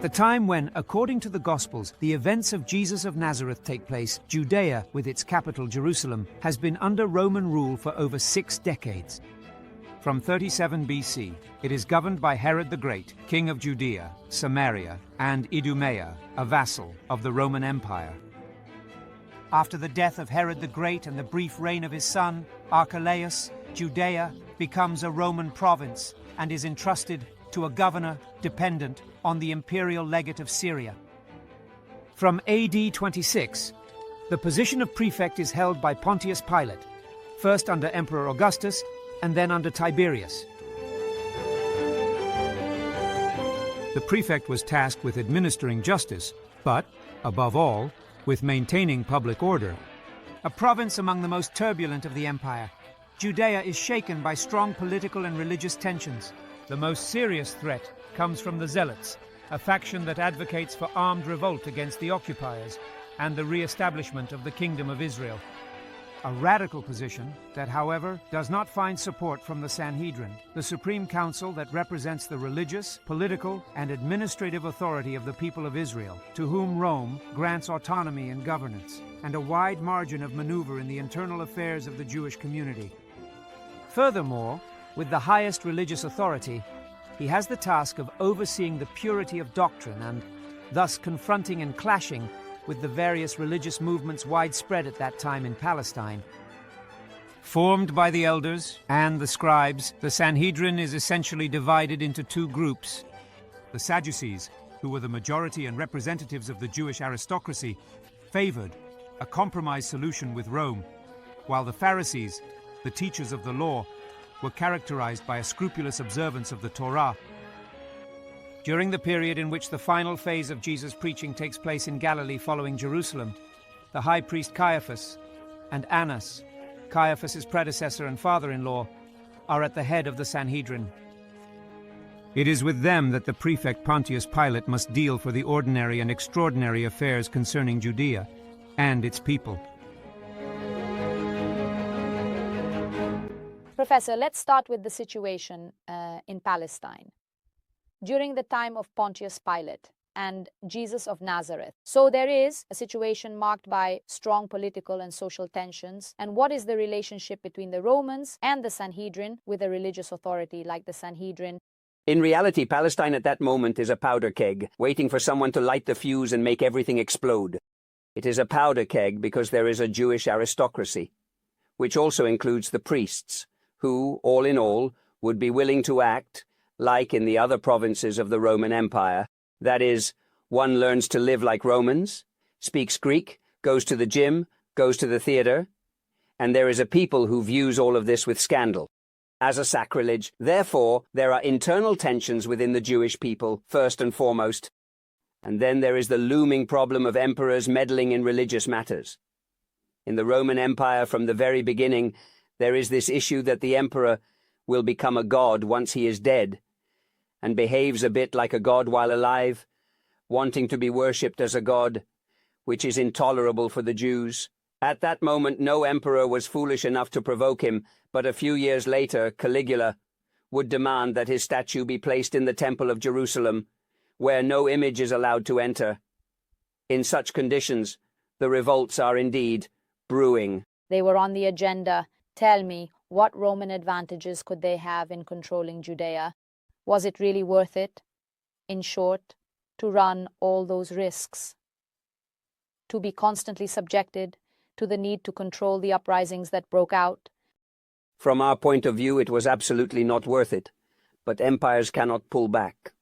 The time when, according to the Gospels, the events of Jesus of Nazareth take place, Judea, with its capital Jerusalem, has been under Roman rule for over 6 decades. From 37 BC, it is governed by Herod the Great, king of Judea, Samaria, and Idumea, a vassal of the Roman Empire. After the death of Herod the Great and the brief reign of his son, Archelaus, Judea becomes a Roman province and is entrusted to a governor dependent on the imperial legate of Syria. From AD 26, the position of prefect is held by Pontius Pilate, first under Emperor Augustus and then under Tiberius. The prefect was tasked with administering justice, but, above all, with maintaining public order. A province among the most turbulent of the empire, Judea is shaken by strong political and religious tensions. The most serious threat comes from the Zealots, a faction that advocates for armed revolt against the occupiers and the re-establishment of the Kingdom of Israel. A radical position that, however, does not find support from the Sanhedrin, the supreme council that represents the religious, political, and administrative authority of the people of Israel, to whom Rome grants autonomy in governance and a wide margin of maneuver in the internal affairs of the Jewish community. Furthermore, with the highest religious authority, he has the task of overseeing the purity of doctrine and thus confronting and clashing with the various religious movements widespread at that time in Palestine. Formed by the elders and the scribes, the Sanhedrin is essentially divided into 2 groups. The Sadducees, who were the majority and representatives of the Jewish aristocracy, favored a compromise solution with Rome, while the Pharisees, the teachers of the law, were characterized by a scrupulous observance of the Torah. During the period in which the final phase of Jesus' preaching takes place in Galilee following Jerusalem, the high priest Caiaphas and Annas, Caiaphas' predecessor and father-in-law, are at the head of the Sanhedrin. It is with them that the prefect Pontius Pilate must deal for the ordinary and extraordinary affairs concerning Judea and its people. Professor, let's start with the situation in Palestine during the time of Pontius Pilate and Jesus of Nazareth. So there is a situation marked by strong political and social tensions. And what is the relationship between the Romans and the Sanhedrin with a religious authority like the Sanhedrin? In reality, Palestine at that moment is a powder keg, waiting for someone to light the fuse and make everything explode. It is a powder keg because there is a Jewish aristocracy, which also includes the priests, who, all in all, would be willing to act like in the other provinces of the Roman Empire. That is, one learns to live like Romans, speaks Greek, goes to the gym, goes to the theater, and there is a people who views all of this with scandal, as a sacrilege. Therefore, there are internal tensions within the Jewish people, first and foremost. And then there is the looming problem of emperors meddling in religious matters. In the Roman Empire, from the very beginning, there is this issue that the emperor will become a god once he is dead, and behaves a bit like a god while alive, wanting to be worshipped as a god, which is intolerable for the Jews. At that moment, no emperor was foolish enough to provoke him, but a few years later, Caligula would demand that his statue be placed in the Temple of Jerusalem, where no image is allowed to enter. In such conditions, the revolts are indeed brewing. They were on the agenda. Tell me, what Roman advantages could they have in controlling Judea? Was it really worth it, in short, to run all those risks? To be constantly subjected to the need to control the uprisings that broke out? From our point of view, it was absolutely not worth it, but empires cannot pull back.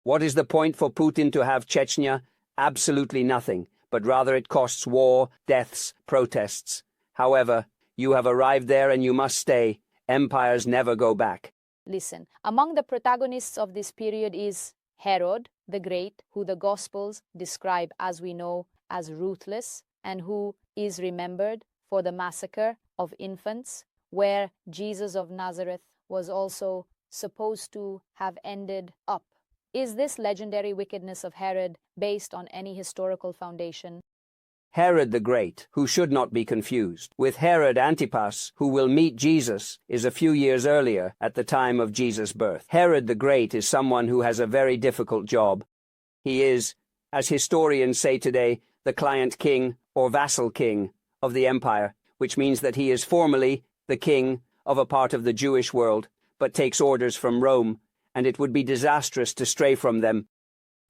What is the point for Putin to have Chechnya? Absolutely nothing, but rather it costs war, deaths, protests. However, you have arrived there and you must stay. Empires never go back. Listen, among the protagonists of this period is Herod the Great, who the Gospels describe, as we know, as ruthless, and who is remembered for the massacre of infants, where Jesus of Nazareth was also supposed to have ended up. Is this legendary wickedness of Herod based on any historical foundation? Herod the Great, who should not be confused with Herod Antipas, who will meet Jesus, is a few years earlier at the time of Jesus' birth. Herod the Great is someone who has a very difficult job. He is, as historians say today, the client king or vassal king of the empire, which means that he is formally the king of a part of the Jewish world, but takes orders from Rome, and it would be disastrous to stray from them.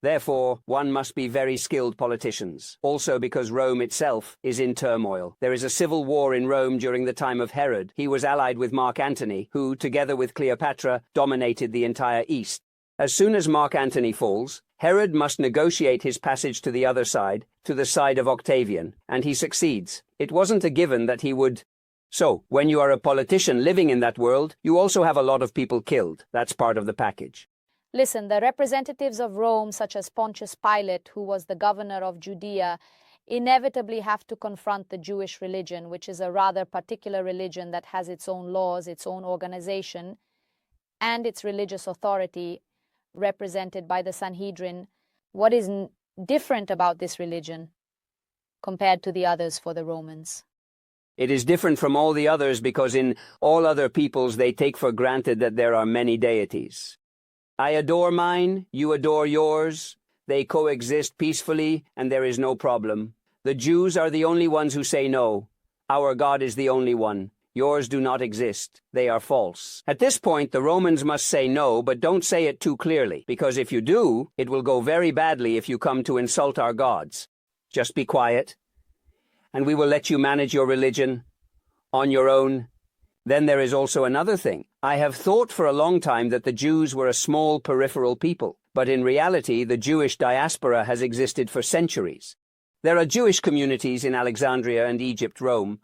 Therefore, one must be very skilled politicians. Also because Rome itself is in turmoil. There is a civil war in Rome during the time of Herod. He was allied with Mark Antony, who, together with Cleopatra, dominated the entire East. As soon as Mark Antony falls, Herod must negotiate his passage to the other side, to the side of Octavian, and he succeeds. It wasn't a given that he would. So, when you are a politician living in that world, you also have a lot of people killed. That's part of the package. Listen, the representatives of Rome, such as Pontius Pilate, who was the governor of Judea, inevitably have to confront the Jewish religion, which is a rather particular religion that has its own laws, its own organization, and its religious authority, represented by the Sanhedrin. What is different about this religion compared to the others for the Romans? It is different from all the others because in all other peoples they take for granted that there are many deities. I adore mine, you adore yours, they coexist peacefully, and there is no problem. The Jews are the only ones who say no. Our God is the only one. Yours do not exist. They are false. At this point, the Romans must say no, but don't say it too clearly, because if you do, it will go very badly if you come to insult our gods. Just be quiet, and we will let you manage your religion on your own. Then there is also another thing. I have thought for a long time that the Jews were a small peripheral people, but in reality the Jewish diaspora has existed for centuries. There are Jewish communities in Alexandria and Egypt, Rome.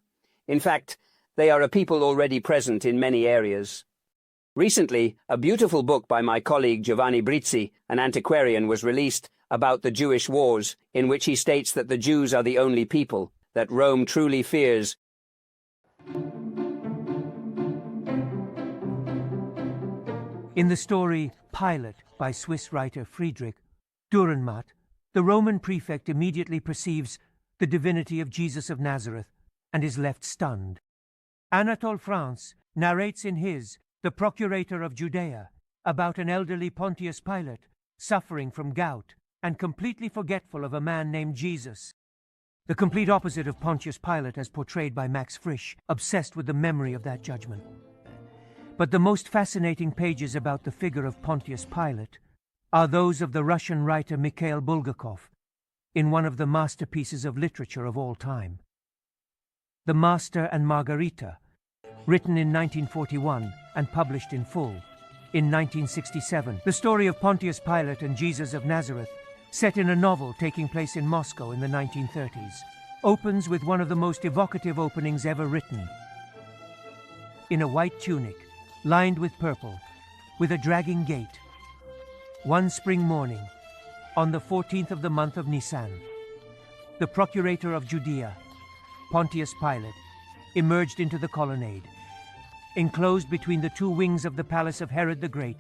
In fact, they are a people already present in many areas. Recently, a beautiful book by my colleague Giovanni Brizzi, an antiquarian, was released about the Jewish wars, in which he states that the Jews are the only people that Rome truly fears. In the story Pilate by Swiss writer Friedrich Dürrenmatt, the Roman prefect immediately perceives the divinity of Jesus of Nazareth and is left stunned. Anatole France narrates in his The Procurator of Judea about an elderly Pontius Pilate suffering from gout and completely forgetful of a man named Jesus. The complete opposite of Pontius Pilate as portrayed by Max Frisch, obsessed with the memory of that judgment. But the most fascinating pages about the figure of Pontius Pilate are those of the Russian writer Mikhail Bulgakov in one of the masterpieces of literature of all time. The Master and Margarita, written in 1941 and published in full in 1967. The story of Pontius Pilate and Jesus of Nazareth, set in a novel taking place in Moscow in the 1930s, opens with one of the most evocative openings ever written. In a white tunic, lined with purple, with a dragging gait. One spring morning, on the 14th of the month of Nisan, the procurator of Judea, Pontius Pilate, emerged into the colonnade, enclosed between the two wings of the palace of Herod the Great.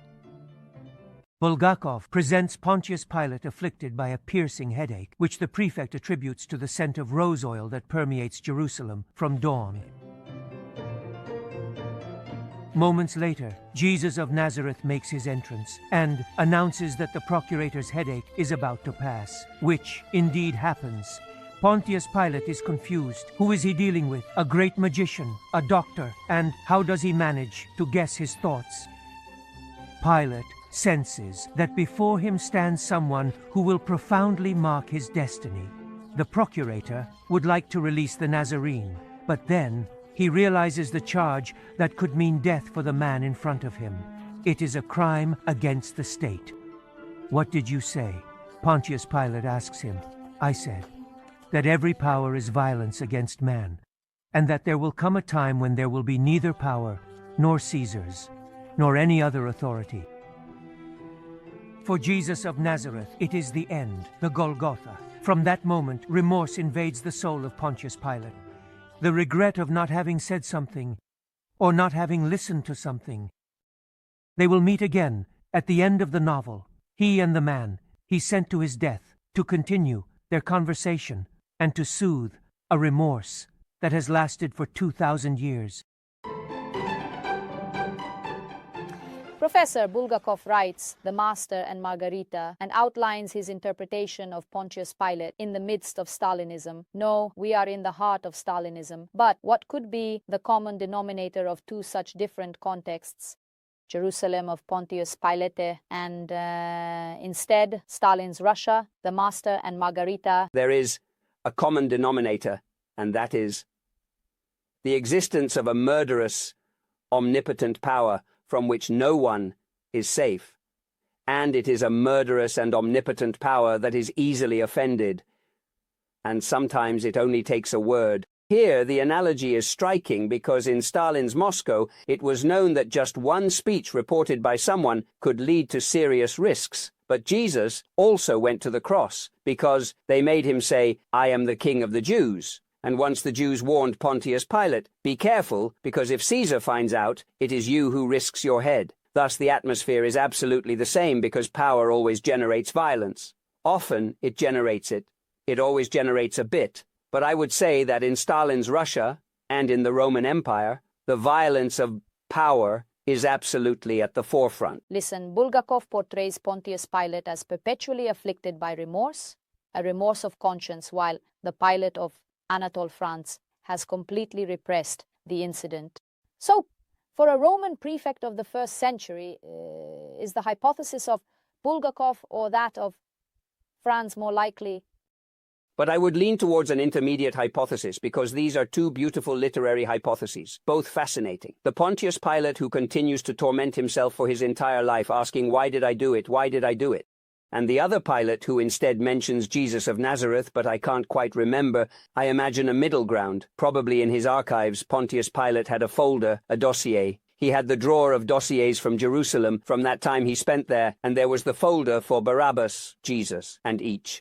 Bulgakov presents Pontius Pilate afflicted by a piercing headache, which the prefect attributes to the scent of rose oil that permeates Jerusalem from dawn. Moments later, Jesus of Nazareth makes his entrance and announces that the procurator's headache is about to pass, which indeed happens. Pontius Pilate is confused. Who is he dealing with? A great magician, a doctor, and how does he manage to guess his thoughts? Pilate senses that before him stands someone who will profoundly mark his destiny. The procurator would like to release the Nazarene, but then he realizes the charge that could mean death for the man in front of him. It is a crime against the state. What did you say? Pontius Pilate asks him. I said that every power is violence against man, and that there will come a time when there will be neither power, nor Caesar's, nor any other authority. For Jesus of Nazareth, it is the end, the Golgotha. From that moment, remorse invades the soul of Pontius Pilate. The regret of not having said something, or not having listened to something. They will meet again at the end of the novel, he and the man he sent to his death, to continue their conversation and to soothe a remorse that has lasted for 2,000 years. Professor Bulgakov writes The Master and Margarita and outlines his interpretation of Pontius Pilate in the midst of Stalinism. No, we are in the heart of Stalinism. But what could be the common denominator of two such different contexts? Jerusalem of Pontius Pilate and instead Stalin's Russia, The Master and Margarita. There is a common denominator, and that is the existence of a murderous, omnipotent power from which no one is safe. And it is a murderous and omnipotent power that is easily offended. And sometimes it only takes a word. Here the analogy is striking because in Stalin's Moscow it was known that just one speech reported by someone could lead to serious risks. But Jesus also went to the cross because they made him say, "I am the King of the Jews." And once the Jews warned Pontius Pilate, "Be careful, because if Caesar finds out, it is you who risks your head." Thus the atmosphere is absolutely the same because power always generates violence. Often it generates it. It always generates a bit. But I would say that in Stalin's Russia and in the Roman Empire, the violence of power is absolutely at the forefront. Listen, Bulgakov portrays Pontius Pilate as perpetually afflicted by remorse, a remorse of conscience, while the Pilate of Anatole, France, has completely repressed the incident. So, for a Roman prefect of the 1st century, is the hypothesis of Bulgakov or that of Franz more likely? But I would lean towards an intermediate hypothesis because these are two beautiful literary hypotheses, both fascinating. The Pontius Pilate who continues to torment himself for his entire life asking, "Why did I do it? Why did I do it?" And the other Pilate who instead mentions Jesus of Nazareth, but I can't quite remember. I imagine a middle ground. Probably in his archives, Pontius Pilate had a folder, a dossier. He had the drawer of dossiers from Jerusalem from that time he spent there, and there was the folder for Barabbas, Jesus, and each.